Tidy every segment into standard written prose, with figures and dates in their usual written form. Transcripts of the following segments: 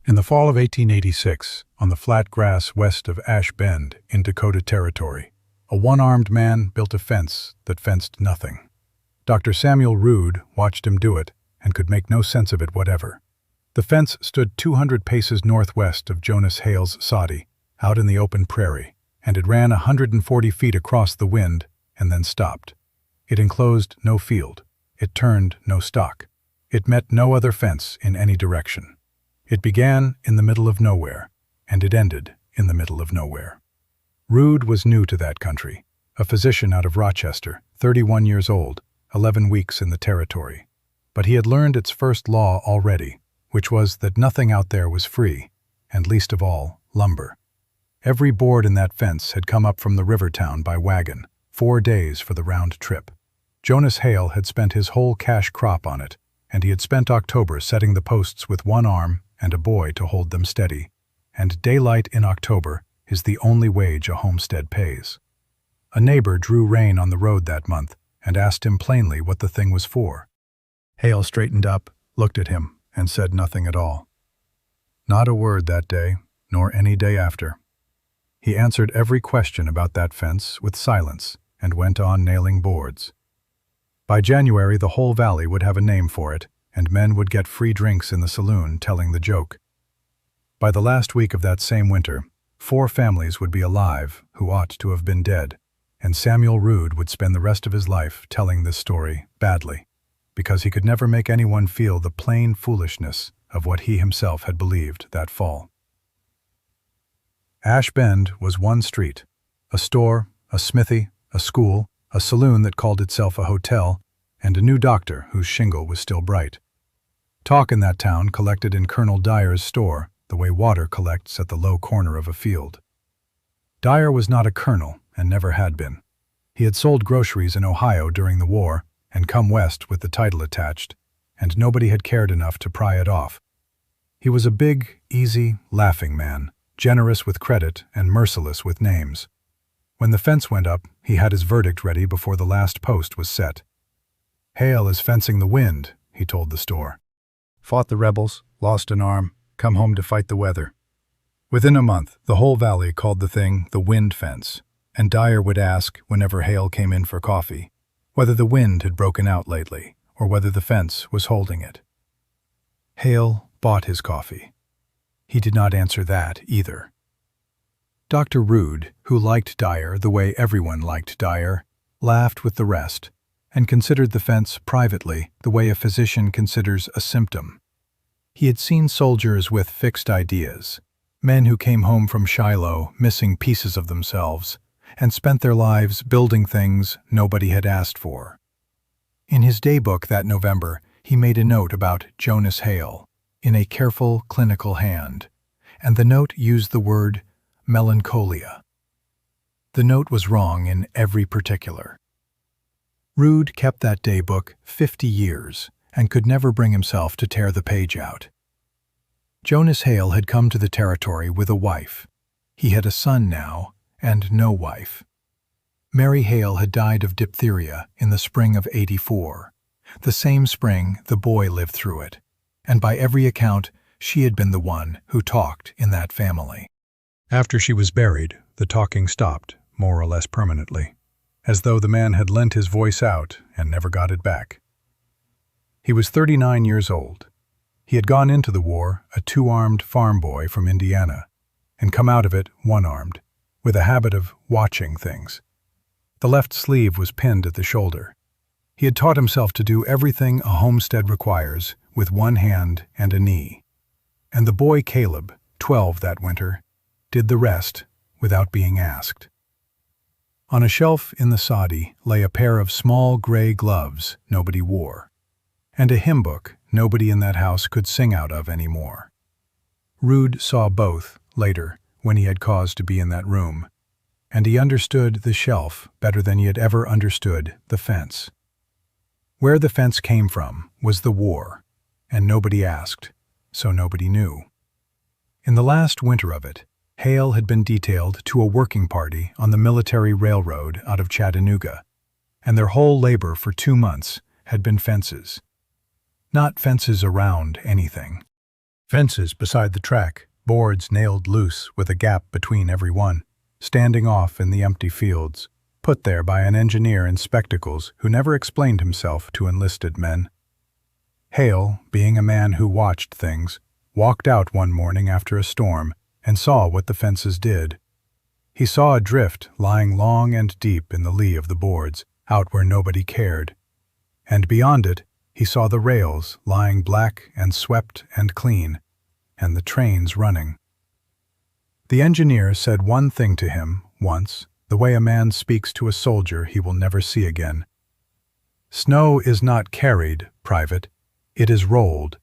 In the fall of 1886, on the flat grass west of Ash Bend in Dakota Territory, a one-armed man built a fence that fenced nothing. Dr. Samuel Rood watched him do it and could make no sense of it whatever. The fence stood 200 paces northwest of Jonas Hale's soddy, out in the open prairie, and it ran 140 feet across the wind and then stopped. It enclosed no field. It turned no stock. It met no other fence in any direction. It began in the middle of nowhere, and it ended in the middle of nowhere. Rood was new to that country, a physician out of Rochester, 31 years old, 11 weeks in the territory. But he had learned its first law already, which was that nothing out there was free, and least of all, lumber. Every board in that fence had come up from the river town by wagon, 4 days for the round trip. Jonas Hale had spent his whole cash crop on it, and he had spent October setting the posts with one arm and a boy to hold them steady, and daylight in October is the only wage a homestead pays. A neighbor drew rein on the road that month and asked him plainly what the thing was for. Hale straightened up, looked at him, and said nothing at all. Not a word that day, nor any day after. He answered every question about that fence with silence and went on nailing boards. By January, the whole valley would have a name for it, and men would get free drinks in the saloon telling the joke. By the last week of that same winter, 4 families would be alive who ought to have been dead, and Samuel Rood would spend the rest of his life telling this story badly, because he could never make anyone feel the plain foolishness of what he himself had believed that fall. Ash Bend was one street, a store, a smithy, a school, a saloon that called itself a hotel, and a new doctor whose shingle was still bright. Talk in that town collected in Colonel Dyer's store, the way water collects at the low corner of a field. Dyer was not a colonel, and never had been. He had sold groceries in Ohio during the war, and come west with the title attached, and nobody had cared enough to pry it off. He was a big, easy, laughing man, generous with credit and merciless with names. When the fence went up, he had his verdict ready before the last post was set. "Hale is fencing the wind," he told the store. "Fought the rebels, lost an arm, come home to fight the weather." Within a month, the whole valley called the thing the wind fence, and Dyer would ask, whenever Hale came in for coffee, whether the wind had broken out lately, or whether the fence was holding it. Hale bought his coffee. He did not answer that either. Dr. Rood, who liked Dyer the way everyone liked Dyer, laughed with the rest, and considered the fence privately the way a physician considers a symptom. He had seen soldiers with fixed ideas, men who came home from Shiloh missing pieces of themselves, and spent their lives building things nobody had asked for. In his daybook that November, he made a note about Jonas Hale, in a careful, clinical hand, and the note used the word melancholia. The note was wrong in every particular. Rood kept that daybook 50 years and could never bring himself to tear the page out. Jonas Hale had come to the territory with a wife. He had a son now, and no wife. Mary Hale had died of diphtheria in the spring of '84, the same spring the boy lived through it, and by every account she had been the one who talked in that family. After she was buried, the talking stopped, more or less permanently, as though the man had lent his voice out and never got it back. He was 39 years old. He had gone into the war a 2-armed farm boy from Indiana, and come out of it 1-armed, with a habit of watching things. The left sleeve was pinned at the shoulder. He had taught himself to do everything a homestead requires with one hand and a knee. And the boy Caleb, 12 that winter, did the rest without being asked. On a shelf in the soddy lay a pair of small gray gloves nobody wore, and a hymn book nobody in that house could sing out of anymore. Rood saw both later when he had cause to be in that room, and he understood the shelf better than he had ever understood the fence. Where the fence came from was the war, and nobody asked, so nobody knew. In the last winter of it, Hale had been detailed to a working party on the military railroad out of Chattanooga, and their whole labor for 2 months had been fences. Not fences around anything, Fences beside the track, boards nailed loose with a gap between every one, standing off in the empty fields, put there by an engineer in spectacles who never explained himself to enlisted men. Hale, being a man who watched things, walked out one morning after a storm and saw what the fences did. He saw a drift lying long and deep in the lee of the boards, out where nobody cared. And beyond it, he saw the rails lying black and swept and clean, and the trains running. The engineer said one thing to him once, the way a man speaks to a soldier he will never see again. "Snow is not carried, private, it is rolled.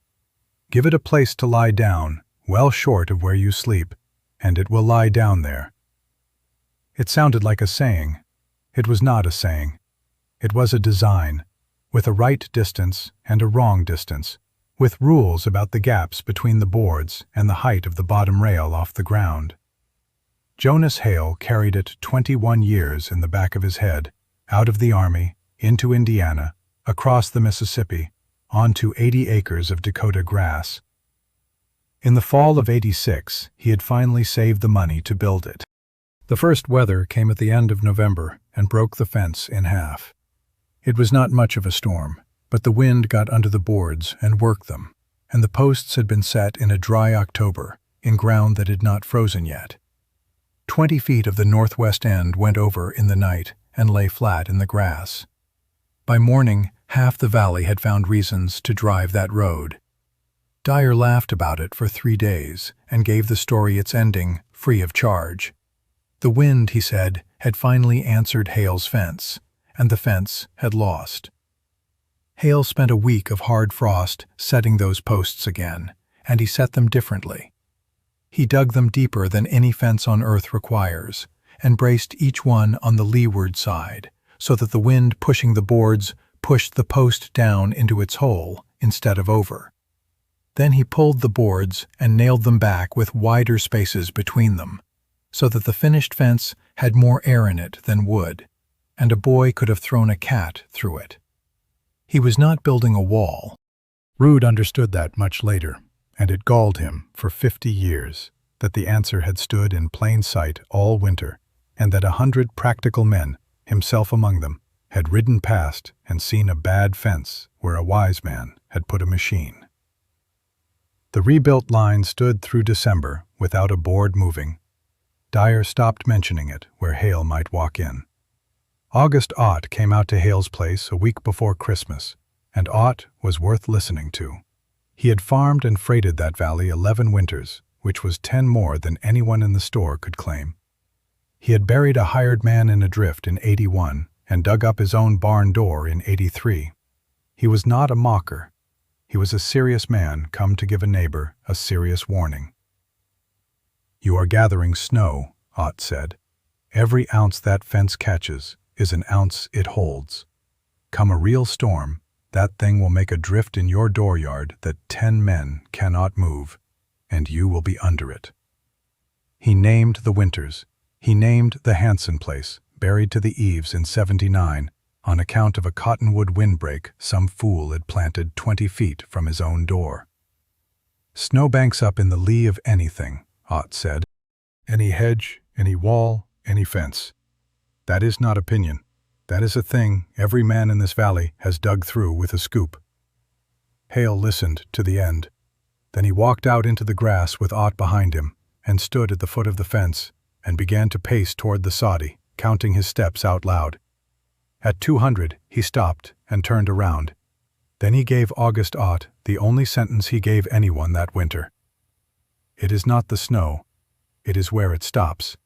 Give it a place to lie down, well short of where you sleep, and it will lie down there." It sounded like a saying. It was not a saying. It was a design, with a right distance and a wrong distance, with rules about the gaps between the boards and the height of the bottom rail off the ground. Jonas Hale carried it 21 years in the back of his head, out of the Army, into Indiana, across the Mississippi, onto 80 acres of Dakota grass. In the fall of '86, he had finally saved the money to build it. The first weather came at the end of November and broke the fence in half. It was not much of a storm, but the wind got under the boards and worked them, and the posts had been set in a dry October, in ground that had not frozen yet. 20 feet of the northwest end went over in the night and lay flat in the grass. By morning, half the valley had found reasons to drive that road. Dyer laughed about it for 3 days and gave the story its ending free of charge. The wind, he said, had finally answered Hale's fence, and the fence had lost. Hale spent a week of hard frost setting those posts again, and he set them differently. He dug them deeper than any fence on earth requires, and braced each one on the leeward side, so that the wind pushing the boards pushed the post down into its hole instead of over. Then he pulled the boards and nailed them back with wider spaces between them, so that the finished fence had more air in it than wood, and a boy could have thrown a cat through it. He was not building a wall. Rude understood that much later, and it galled him for 50 years that the answer had stood in plain sight all winter, and that 100 practical men, himself among them, had ridden past and seen a bad fence where a wise man had put a machine. The rebuilt line stood through December without a board moving. Dyer stopped mentioning it where Hale might walk in. August Ott came out to Hale's place a week before Christmas, and Ott was worth listening to. He had farmed and freighted that valley 11 winters, which was 10 more than anyone in the store could claim. He had buried a hired man in a drift in '81 and dug up his own barn door in '83. He was not a mocker. He was a serious man come to give a neighbor a serious warning. "You are gathering snow," Ott said. "Every ounce that fence catches is an ounce it holds. Come a real storm, that thing will make a drift in your dooryard that 10 men cannot move, and you will be under it." He named the winters. He named the Hansen place, buried to the eaves in '79, on account of a cottonwood windbreak some fool had planted 20 feet from his own door. "Snowbanks up in the lee of anything," Ott said. "Any hedge, any wall, any fence. That is not opinion. That is a thing every man in this valley has dug through with a scoop." Hale listened to the end. Then he walked out into the grass with Ott behind him and stood at the foot of the fence and began to pace toward the soddy, counting his steps out loud. At 200, he stopped and turned around. Then he gave August Ott the only sentence he gave anyone that winter. "It is not the snow. It is where it stops."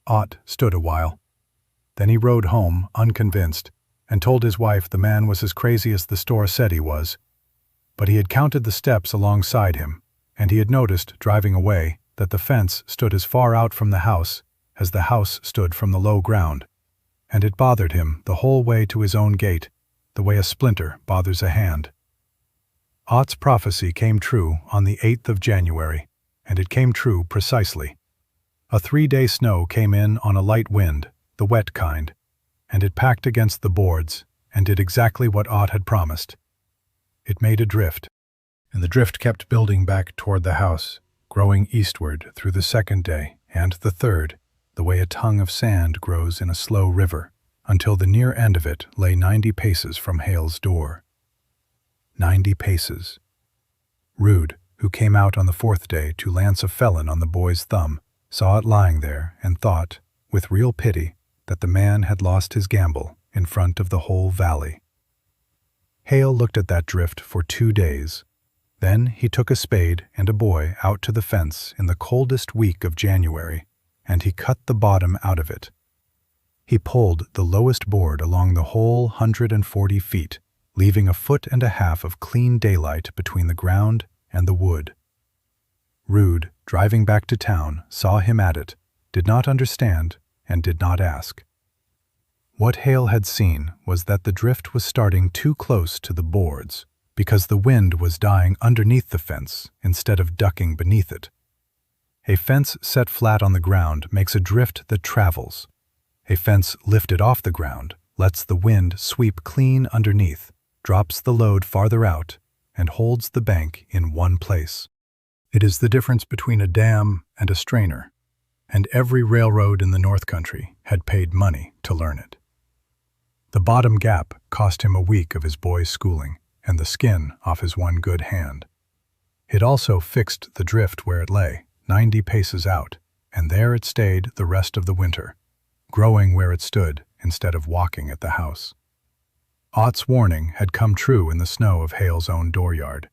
Ott stood a while. Then he rode home, unconvinced, and told his wife the man was as crazy as the store said he was. But he had counted the steps alongside him, and he had noticed, driving away, that the fence stood as far out from the house as the house stood from the low ground, and it bothered him the whole way to his own gate, the way a splinter bothers a hand. Ott's prophecy came true on the 8th of January, and it came true precisely. A 3-day snow came in on a light wind, the wet kind, and it packed against the boards and did exactly what Ott had promised. It made a drift, and the drift kept building back toward the house, growing eastward through the second day and the third, the way a tongue of sand grows in a slow river, until the near end of it lay 90 paces from Hale's door. 90 paces. Rude, who came out on the fourth day to lance a felon on the boy's thumb, saw it lying there and thought, with real pity, that the man had lost his gamble in front of the whole valley. Hale looked at that drift for 2 days. Then he took a spade and a boy out to the fence in the coldest week of January, and he cut the bottom out of it. He pulled the lowest board along the whole 140 feet, leaving 1.5 feet of clean daylight between the ground and the wood. Rude, driving back to town, saw him at it, did not understand, and did not ask. What Hale had seen was that the drift was starting too close to the boards, because the wind was dying underneath the fence instead of ducking beneath it. A fence set flat on the ground makes a drift that travels. A fence lifted off the ground lets the wind sweep clean underneath, drops the load farther out, and holds the bank in one place. It is the difference between a dam and a strainer, and every railroad in the North Country had paid money to learn it. The bottom gap cost him a week of his boy's schooling and the skin off his one good hand. It also fixed the drift where it lay, 90 paces out, and there it stayed the rest of the winter, growing where it stood instead of walking at the house. Ott's warning had come true in the snow of Hale's own dooryard,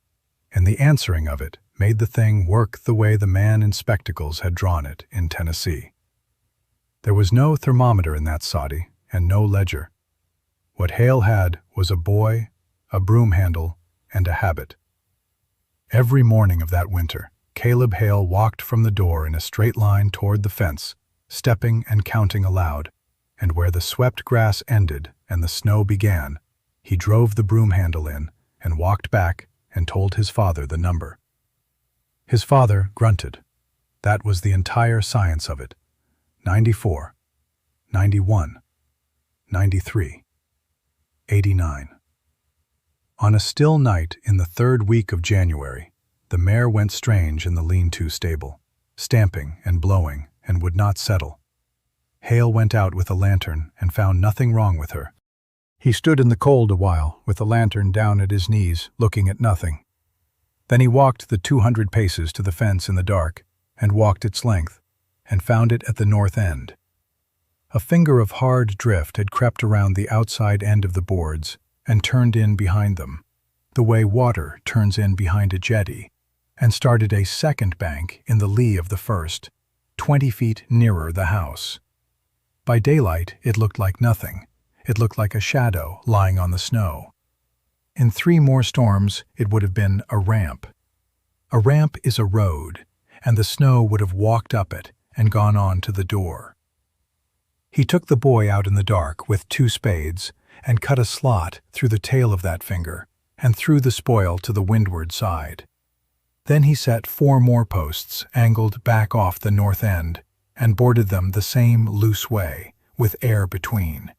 and the answering of it made the thing work the way the man in spectacles had drawn it in Tennessee. There was no thermometer in that soddy, and no ledger. What Hale had was a boy, a broom handle, and a habit. Every morning of that winter, Caleb Hale walked from the door in a straight line toward the fence, stepping and counting aloud, and where the swept grass ended and the snow began, he drove the broom handle in and walked back and told his father the number. His father grunted. That was the entire science of it. 94, 91, 93, 89. On a still night in the third week of January, the mare went strange in the lean-to stable, stamping and blowing, and would not settle. Hale went out with a lantern and found nothing wrong with her. He stood in the cold a while, with the lantern down at his knees, looking at nothing. Then he walked the 200 paces to the fence in the dark, and walked its length, and found it at the north end. A finger of hard drift had crept around the outside end of the boards and turned in behind them, the way water turns in behind a jetty, and started a second bank in the lee of the first, 20 feet nearer the house. By daylight, it looked like nothing. It looked like a shadow lying on the snow. In 3 more storms, it would have been a ramp. A ramp is a road, and the snow would have walked up it and gone on to the door. He took the boy out in the dark with 2 spades and cut a slot through the tail of that finger and threw the spoil to the windward side. Then he set 4 more posts angled back off the north end and boarded them the same loose way, with air between.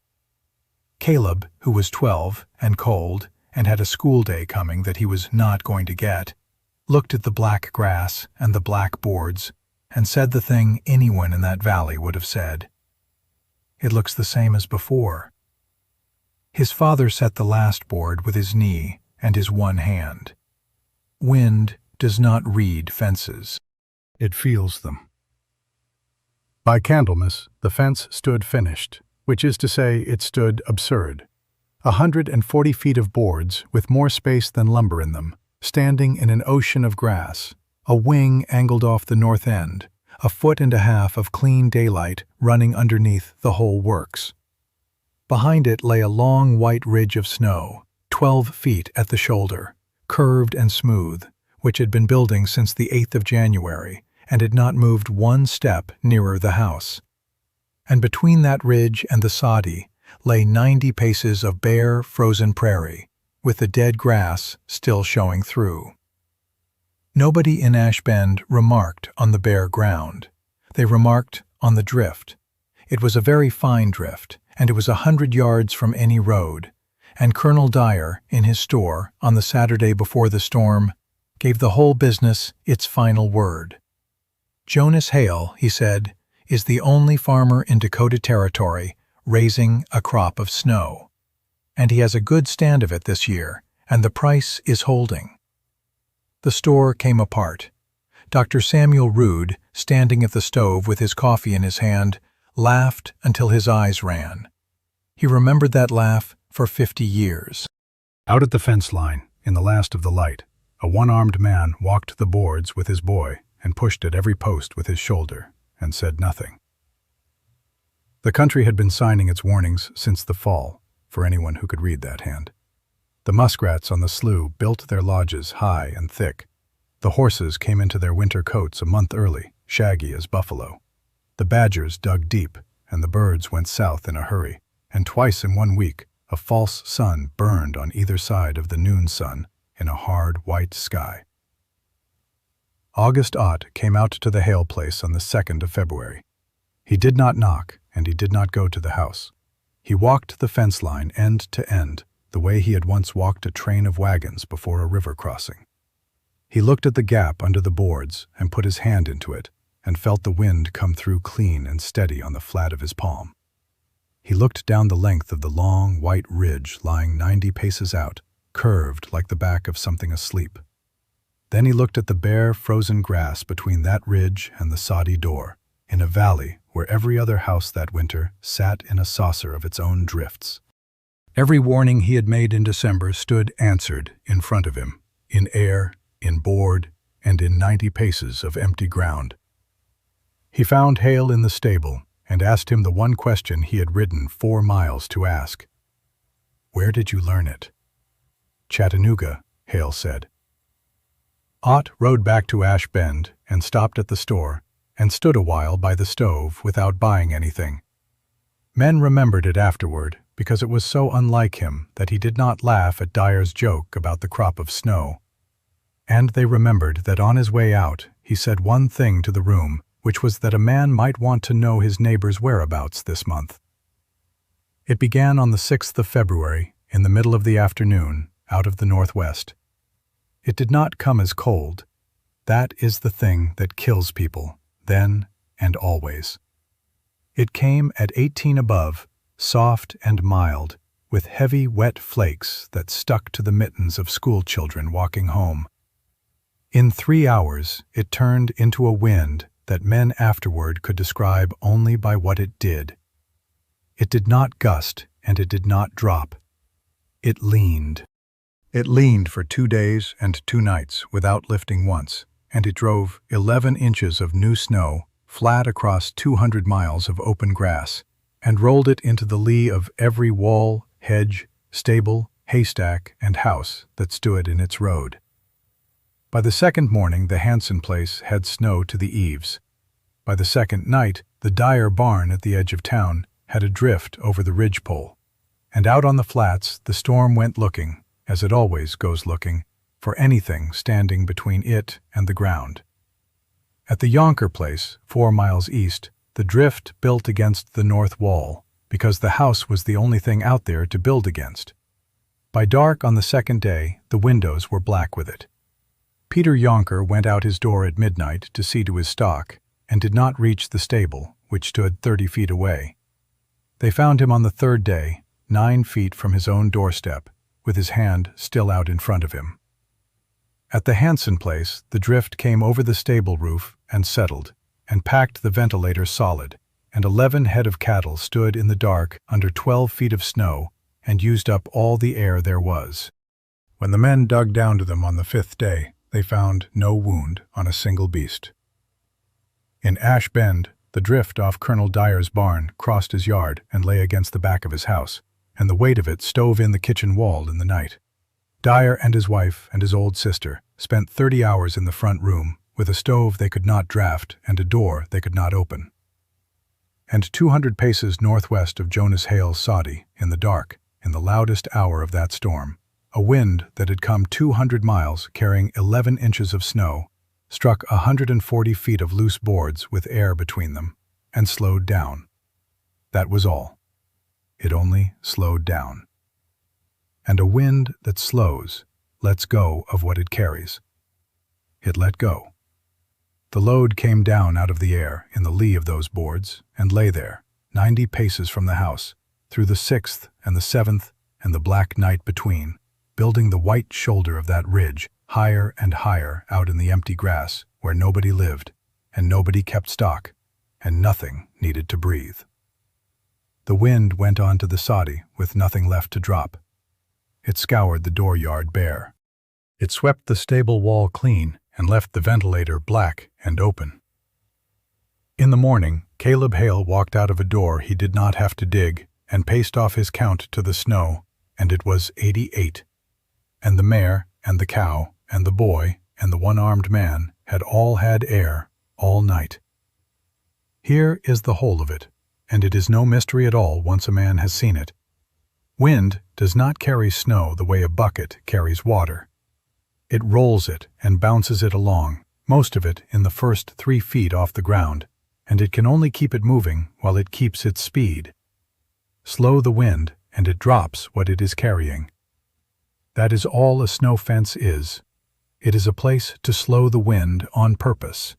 Caleb, who was 12 and cold and had a school day coming that he was not going to get, looked at the black grass and the black boards and said the thing anyone in that valley would have said. It looks the same as before. His father set the last board with his knee and his one hand. Wind does not read fences. It feels them. By Candlemas, the fence stood finished, which is to say it stood absurd. 140 feet of boards with more space than lumber in them, standing in an ocean of grass, a wing angled off the north end, 1.5 feet of clean daylight running underneath the whole works. Behind it lay a long white ridge of snow, 12 feet at the shoulder, curved and smooth, which had been building since the 8th of January and had not moved 1 step nearer the house. And between that ridge and the soddy lay 90 paces of bare, frozen prairie, with the dead grass still showing through. Nobody in Ash Bend remarked on the bare ground. They remarked on the drift. It was a very fine drift, and it was 100 yards from any road, and Colonel Dyer, in his store, on the Saturday before the storm, gave the whole business its final word. Jonas Hale, he said, is the only farmer in Dakota Territory raising a crop of snow. And he has a good stand of it this year, and the price is holding. The store came apart. Dr. Samuel Rood, standing at the stove with his coffee in his hand, laughed until his eyes ran. He remembered that laugh for 50 years. Out at the fence line, in the last of the light, a one-armed man walked the boards with his boy and pushed at every post with his shoulder and said nothing. The country had been signing its warnings since the fall, for anyone who could read that hand. The muskrats on the slough built their lodges high and thick. The horses came into their winter coats a month early, shaggy as buffalo. The badgers dug deep, and the birds went south in a hurry, and twice in 1 week a false sun burned on either side of the noon sun in a hard white sky. August Ott came out to the Hale place on the 2nd of February. He did not knock, and he did not go to the house. He walked the fence line end to end, the way he had once walked a train of wagons before a river crossing. He looked at the gap under the boards and put his hand into it, and felt the wind come through clean and steady on the flat of his palm. He looked down the length of the long, white ridge lying 90 paces out, curved like the back of something asleep. Then he looked at the bare, frozen grass between that ridge and the soddy door, in a valley where every other house that winter sat in a saucer of its own drifts. Every warning he had made in December stood answered in front of him, in air, in board, and in 90 paces of empty ground. He found Hale in the stable and asked him the one question he had ridden 4 miles to ask. "Where did you learn it?" "Chattanooga," Hale said. Ott rode back to Ash Bend and stopped at the store and stood a while by the stove without buying anything. Men remembered it afterward because it was so unlike him that he did not laugh at Dyer's joke about the crop of snow. And they remembered that on his way out he said one thing to the room, which was that a man might want to know his neighbor's whereabouts this month. It began on the 6th of February, in the middle of the afternoon, out of the northwest. It did not come as cold. That is the thing that kills people, then and always. It came at 18 above, soft and mild, with heavy, wet flakes that stuck to the mittens of school children walking home. In 3 hours, it turned into a wind that men afterward could describe only by what it did. It did not gust, and it did not drop. It leaned. It leaned for 2 days and 2 nights without lifting once, and it drove 11 inches of new snow flat across 200 miles of open grass, and rolled it into the lee of every wall, hedge, stable, haystack, and house that stood in its road. By the second morning, the Hanson place had snow to the eaves. By the second night, the Dyer barn at the edge of town had a drift over the ridgepole. And out on the flats, the storm went looking, as it always goes looking, for anything standing between it and the ground. At the Yonker place, 4 miles east, the drift built against the north wall, because the house was the only thing out there to build against. By dark on the second day, the windows were black with it. Peter Yonker went out his door at midnight to see to his stock, and did not reach the stable, which stood 30 feet away. They found him on the third day, 9 feet from his own doorstep, with his hand still out in front of him. At the Hanson place, the drift came over the stable roof and settled, and packed the ventilator solid, and 11 head of cattle stood in the dark under 12 feet of snow and used up all the air there was. When the men dug down to them on the 5th day, they found no wound on a single beast. In Ash Bend, the drift off Colonel Dyer's barn crossed his yard and lay against the back of his house, and the weight of it stove in the kitchen wall in the night. Dyer and his wife and his old sister spent 30 hours in the front room with a stove they could not draft and a door they could not open. And 200 paces northwest of Jonas Hale's soddy, in the dark, in the loudest hour of that storm, a wind that had come 200 miles carrying 11 inches of snow struck 140 feet of loose boards with air between them and slowed down. That was all. It only slowed down. And a wind that slows lets go of what it carries. it let go. The load came down out of the air in the lee of those boards and lay there, 90 paces from the house, through the 6th and the 7th and the black night between, building the white shoulder of that ridge higher and higher out in the empty grass where nobody lived, and nobody kept stock, and nothing needed to breathe. The wind went on to the soddy with nothing left to drop. It scoured the dooryard bare. It swept the stable wall clean and left the ventilator black and open. In the morning, Caleb Hale walked out of a door he did not have to dig and paced off his count to the snow, and it was 88. And the mare and the cow and the boy and the one-armed man had all had air all night. Here is the whole of it, and it is no mystery at all once a man has seen it. Wind does not carry snow the way a bucket carries water. It rolls it and bounces it along, most of it in the first 3 feet off the ground, and it can only keep it moving while it keeps its speed. Slow the wind, and it drops what it is carrying. That is all a snow fence is. It is a place to slow the wind on purpose,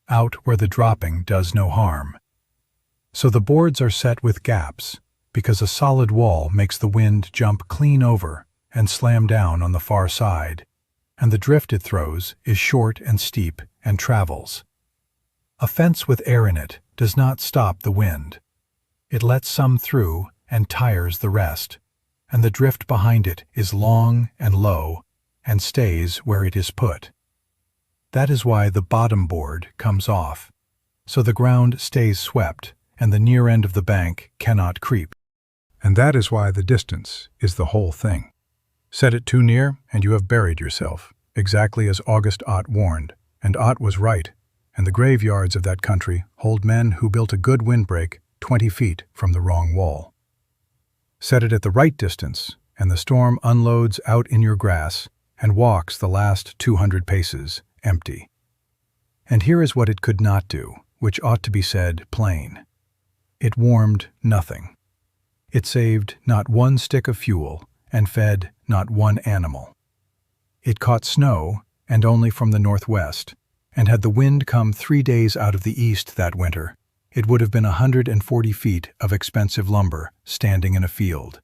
out where the dropping does no harm. So the boards are set with gaps, because a solid wall makes the wind jump clean over and slam down on the far side, and the drift it throws is short and steep and travels. A fence with air in it does not stop the wind. It lets some through and tires the rest, and the drift behind it is long and low and stays where it is put. That is why the bottom board comes off, so the ground stays swept and the near end of the bank cannot creep. And that is why the distance is the whole thing. Set it too near and you have buried yourself, exactly as August Ott warned, and Ott was right, and the graveyards of that country hold men who built a good windbreak 20 feet from the wrong wall. Set it at the right distance, and the storm unloads out in your grass and walks the last 200 paces empty. And here is what it could not do, which ought to be said plain. It warmed nothing. It saved not one stick of fuel and fed not one animal. It caught snow, and only from the northwest, and had the wind come 3 days out of the east that winter, it would have been 140 feet of expensive lumber standing in a field.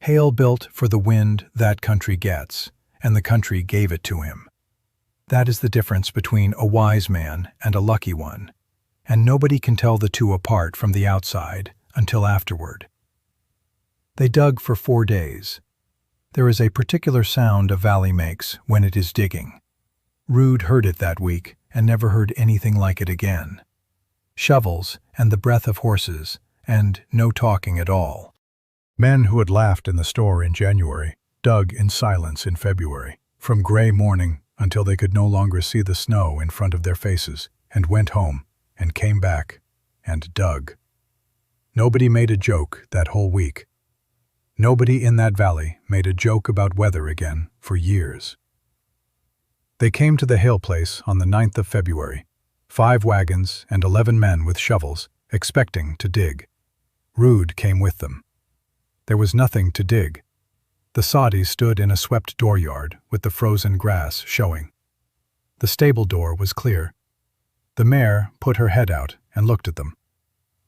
Hale built for the wind that country gets, and the country gave it to him. That is the difference between a wise man and a lucky one, and nobody can tell the two apart from the outside until afterward. They dug for 4 days. There is a particular sound a valley makes when it is digging. Rude heard it that week and never heard anything like it again. Shovels and the breath of horses, and no talking at all. Men who had laughed in the store in January dug in silence in February, from gray morning until they could no longer see the snow in front of their faces, and went home and came back and dug. Nobody made a joke that whole week. Nobody in that valley made a joke about weather again for years. They came to the Hale place on the 9th of February, 5 wagons and 11 men with shovels, expecting to dig. Rude came with them. There was nothing to dig. The soddy stood in a swept dooryard with the frozen grass showing. The stable door was clear. The mare put her head out and looked at them.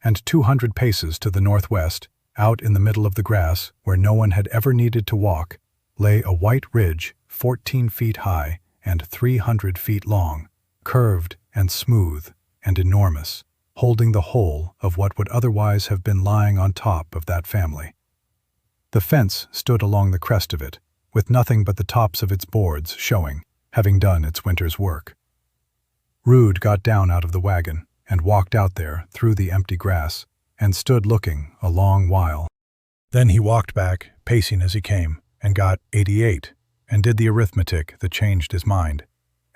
And 200 paces to the northwest, out in the middle of the grass where no one had ever needed to walk, lay a white ridge 14 feet high and 300 feet long, curved and smooth and enormous, holding the whole of what would otherwise have been lying on top of that family. The fence stood along the crest of it, with nothing but the tops of its boards showing, having done its winter's work. Rude got down out of the wagon and walked out there through the empty grass and stood looking a long while. Then he walked back, pacing as he came, and got 88, and did the arithmetic that changed his mind,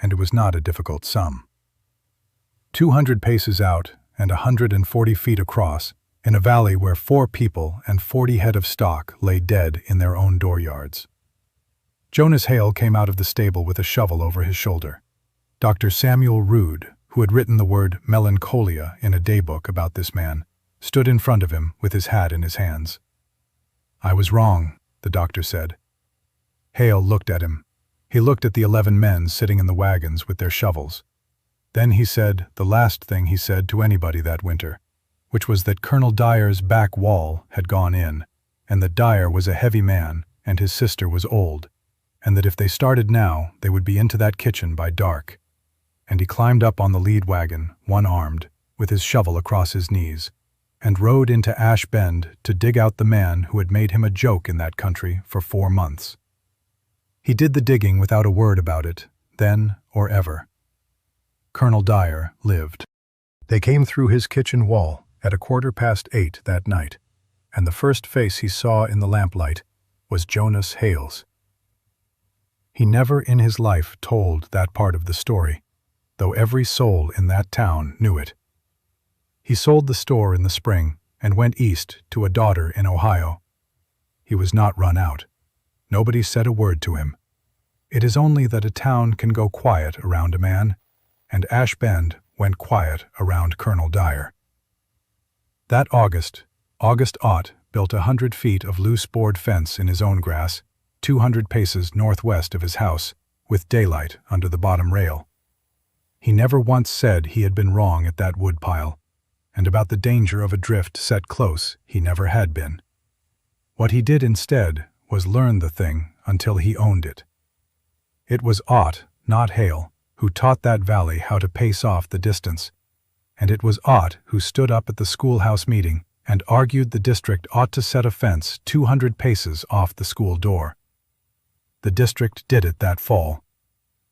and it was not a difficult sum. 200 paces out and 140 feet across, in a valley where 4 people and 40 head of stock lay dead in their own dooryards. Jonas Hale came out of the stable with a shovel over his shoulder. Dr. Samuel Rude, who had written the word melancholia in a daybook about this man, stood in front of him with his hat in his hands. "I was wrong," the doctor said. Hale looked at him. He looked at the 11 men sitting in the wagons with their shovels. Then he said the last thing he said to anybody that winter, which was that Colonel Dyer's back wall had gone in, and that Dyer was a heavy man and his sister was old, and that if they started now, they would be into that kitchen by dark. And he climbed up on the lead wagon, one-armed, with his shovel across his knees, and rode into Ash Bend to dig out the man who had made him a joke in that country for 4 months. He did the digging without a word about it, then or ever. Colonel Dyer lived. They came through his kitchen wall at 8:15 that night, and the first face he saw in the lamplight was Jonas Hale's. He never in his life told that part of the story, though every soul in that town knew it. He sold the store in the spring and went east to a daughter in Ohio. He was not run out. Nobody said a word to him. It is only that a town can go quiet around a man, and Ash Bend went quiet around Colonel Dyer. That August Ott built 100 feet of loose board fence in his own grass, 200 paces northwest of his house, with daylight under the bottom rail. He never once said he had been wrong at that woodpile, and about the danger of a drift set close he never had been. What he did instead was learn the thing until he owned it. It was Ott, not Hale, who taught that valley how to pace off the distance, and it was Ott who stood up at the schoolhouse meeting and argued the district ought to set a fence 200 paces off the school door. The district did it that fall.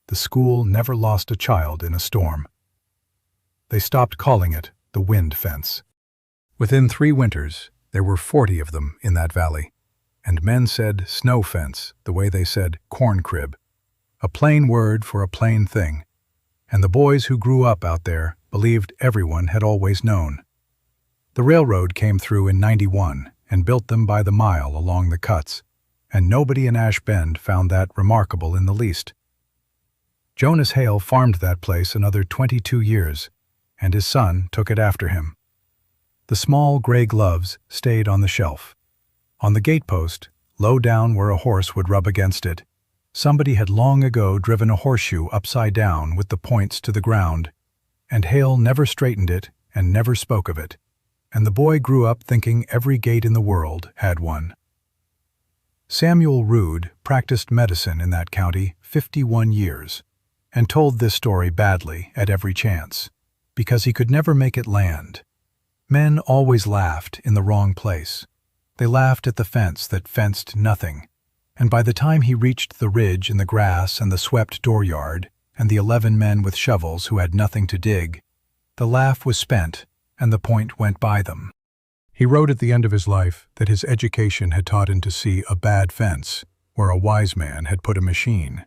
The school never lost a child in a storm. They stopped calling it the wind fence. Within 3 winters, there were 40 of them in that valley, and men said snow fence the way they said corn crib, a plain word for a plain thing, and the boys who grew up out there believed everyone had always known. The railroad came through in '91 and built them by the mile along the cuts, and nobody in Ash Bend found that remarkable in the least. Jonas Hale farmed that place another 22 years, and his son took it after him. The small gray gloves stayed on the shelf. On the gatepost, low down where a horse would rub against it, somebody had long ago driven a horseshoe upside down with the points to the ground, and Hale never straightened it and never spoke of it, and the boy grew up thinking every gate in the world had one. Samuel Rood practiced medicine in that county 51 years, and told this story badly at every chance, because he could never make it land. Men always laughed in the wrong place. They laughed at the fence that fenced nothing, and by the time he reached the ridge in the grass and the swept dooryard, and the 11 men with shovels who had nothing to dig, the laugh was spent, and the point went by them. He wrote at the end of his life that his education had taught him to see a bad fence where a wise man had put a machine,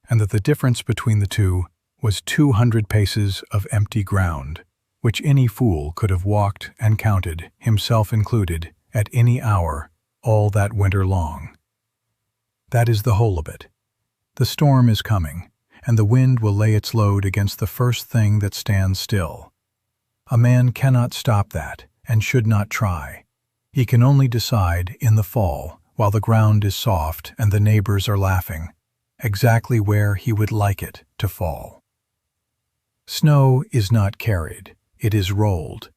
and that the difference between the two was 200 paces of empty ground, which any fool could have walked and counted, himself included, at any hour, all that winter long. That is the whole of it. The storm is coming, and the wind will lay its load against the first thing that stands still. A man cannot stop that, and should not try. He can only decide in the fall, while the ground is soft and the neighbors are laughing, exactly where he would like it to fall. Snow is not carried, it is rolled.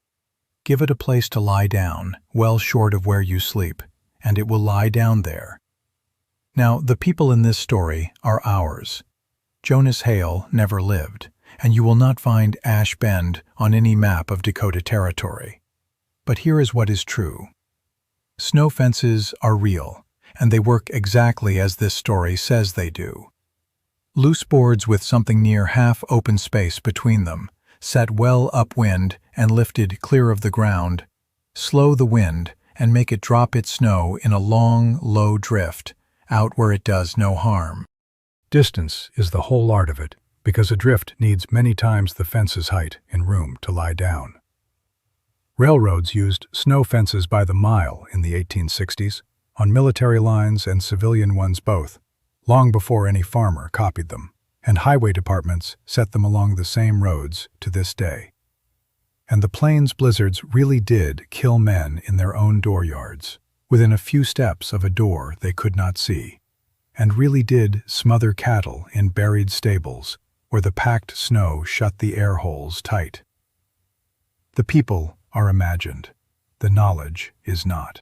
Give it a place to lie down, well short of where you sleep, and it will lie down there. Now, the people in this story are ours. Jonas Hale never lived, and you will not find Ash Bend on any map of Dakota Territory. But here is what is true. Snow fences are real, and they work exactly as this story says they do. Loose boards with something near half open space between them, set well upwind and lifted clear of the ground, slow the wind and make it drop its snow in a long, low drift, out where it does no harm. Distance is the whole art of it, because a drift needs many times the fence's height in room to lie down. Railroads used snow fences by the mile in the 1860s, on military lines and civilian ones both, long before any farmer copied them, and highway departments set them along the same roads to this day. And the plains blizzards really did kill men in their own dooryards, within a few steps of a door they could not see. and really did smother cattle in buried stables where the packed snow shut the air holes tight. The people are imagined. The knowledge is not.